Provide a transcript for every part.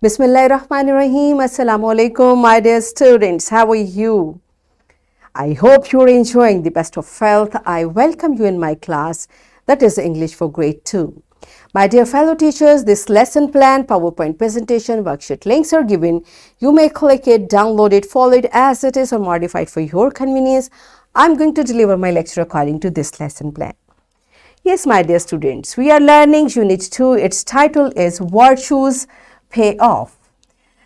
Bismillahirrahmanirrahim. Assalamu alaikum, my dear students. How are you? I hope you're enjoying the best of health. I welcome you in my class, that is English for grade 2. My dear fellow teachers, this lesson plan, PowerPoint presentation, worksheet links are given. You may click it, download it, follow it as it is or modify it for your convenience. I'm going to deliver my lecture according to this lesson plan. Yes, my dear students, we are learning Unit 2. Its title is Virtues Pay Off.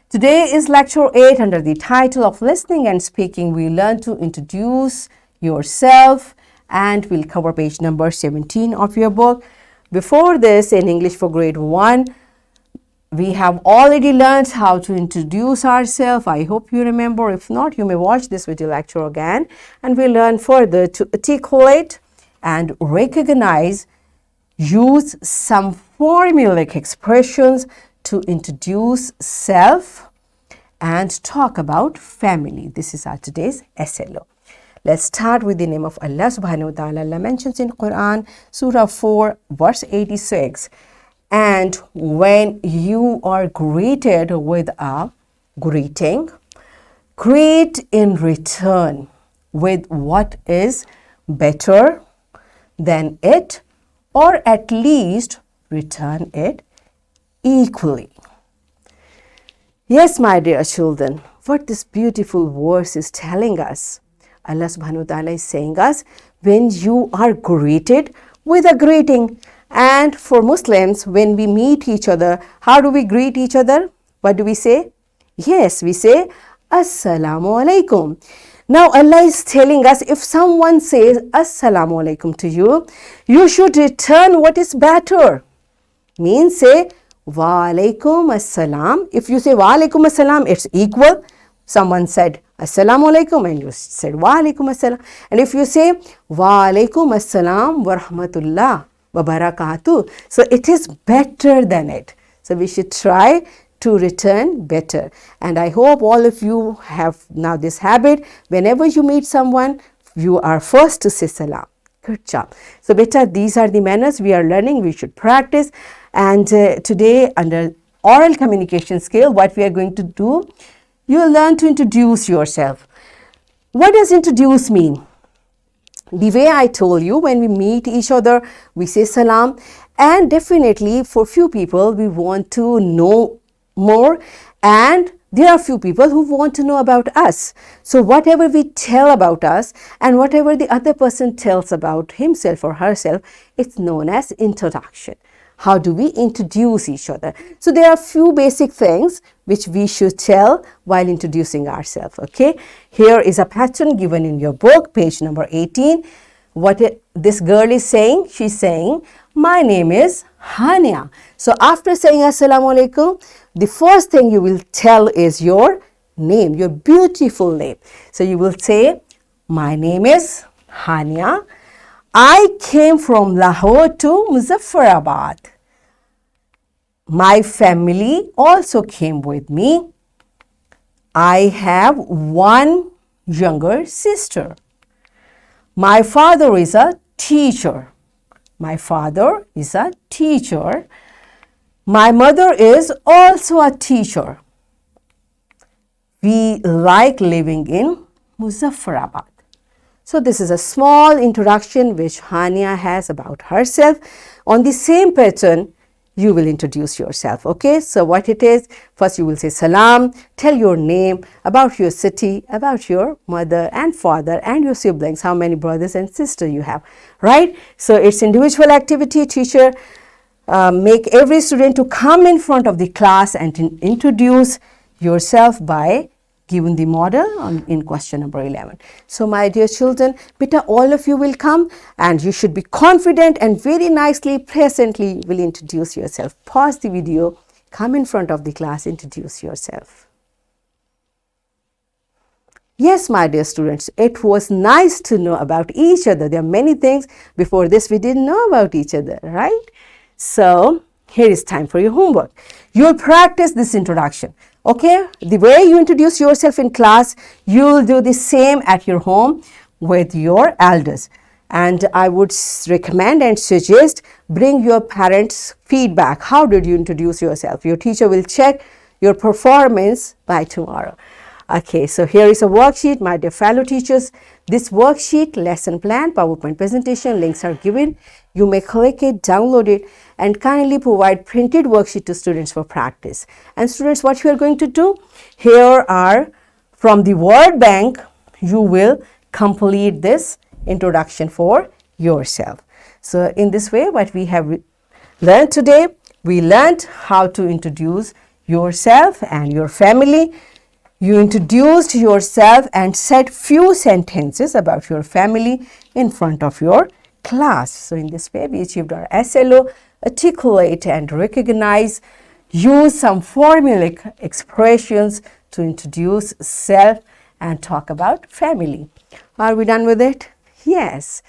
Today is Lecture 8 under the title of Listening and Speaking. We learn to introduce yourself and we'll cover page number 17 of your book. Before this, in English for grade 1, we have already learned how to introduce ourselves. I hope you remember. If not, you may watch this video lecture again and we'll learn further to articulate and recognize, use some formulaic expressions to introduce self and talk about family. This is our today's SLO. Let's start with the name of Allah subhanahu wa ta'ala. Allah mentions in Quran, Surah 4, verse 86. And when you are greeted with a greeting, greet in return with what is better than it, or at least return it equally. Yes, my dear children, what this beautiful verse is telling us, Allah subhanahu wa ta'ala is saying us, when you are greeted with a greeting. And for Muslims, when we meet each other, how do we greet each other? What do we say? Yes, we say, Assalamu alaikum. Now Allah is telling us, if someone says Assalamu alaikum to you, you should return what is better. Means say Wa alaikum assalam. If you say Wa alaikum assalam, it's equal. Someone said Assalamu alaikum and you said Wa alaikum assalam. And if you say Wa alaikum assalam wa rahmatullah wa barakatuh, so it is better than it. So we should try to return better. And I hope all of you have now this habit. Whenever you meet someone, you are first to say salam. Good job. So beta, these are the manners we are learning. We should practice. And today under oral communication skill, what we are going to do, you will learn to introduce yourself. What does introduce mean? The way I told you, when we meet each other, we say salam. And definitely for few people, we want to know more, and there are few people who want to know about us. So whatever we tell about us and whatever the other person tells about himself or herself, it's known as introduction. How do we introduce each other? So there are few basic things which we should tell while introducing ourselves. Okay, here is a pattern given in your book, page number 18. What this girl is saying, she's saying, my name is Hania. So after saying Assalamu alaikum, the first thing you will tell is your name, your beautiful name. So you will say, my name is Hania. I came from Lahore to Muzaffarabad. My family also came with me. I have one younger sister. My father is a teacher. My father is a teacher. My mother is also a teacher. We like living in Muzaffarabad. So this is a small introduction which Hania has about herself. On the same pattern, you will introduce yourself. Okay, so what it is, first you will say salam, tell your name, about your city, about your mother and father and your siblings, how many brothers and sisters you have, right? So it's individual activity. Teacher make every student to come in front of the class and introduce yourself by given the model in question number 11. So my dear children, beta, all of you will come and you should be confident and very nicely, presently will introduce yourself. Pause the video, come in front of the class, introduce yourself. Yes, my dear students, it was nice to know about each other. There are many things before this we didn't know about each other, right? So here is time for your homework. You'll practice this introduction. Okay, the way you introduce yourself in class, you'll do the same at your home with your elders. And I would recommend and suggest bring your parents' feedback. How did you introduce yourself? Your teacher will check your performance by tomorrow. Okay, so here is a worksheet, my dear fellow teachers. This worksheet, lesson plan, PowerPoint presentation, links are given. You may click it, download it, and kindly provide printed worksheet to students for practice. And students, what you are going to do? Here are from the word bank, you will complete this introduction for yourself. So in this way, what we have learned today, we learned how to introduce yourself and your family. You introduced yourself and said few sentences about your family in front of your class. So in this way, we achieved our SLO, articulate and recognize, use some formulaic expressions to introduce self and talk about family. Are we done with it? Yes.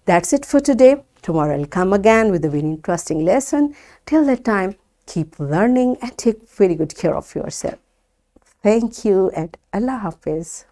That's it for today. Tomorrow I'll come again with a very interesting lesson. Till that time, keep learning and take very good care of yourself. Thank you and Allah Hafiz.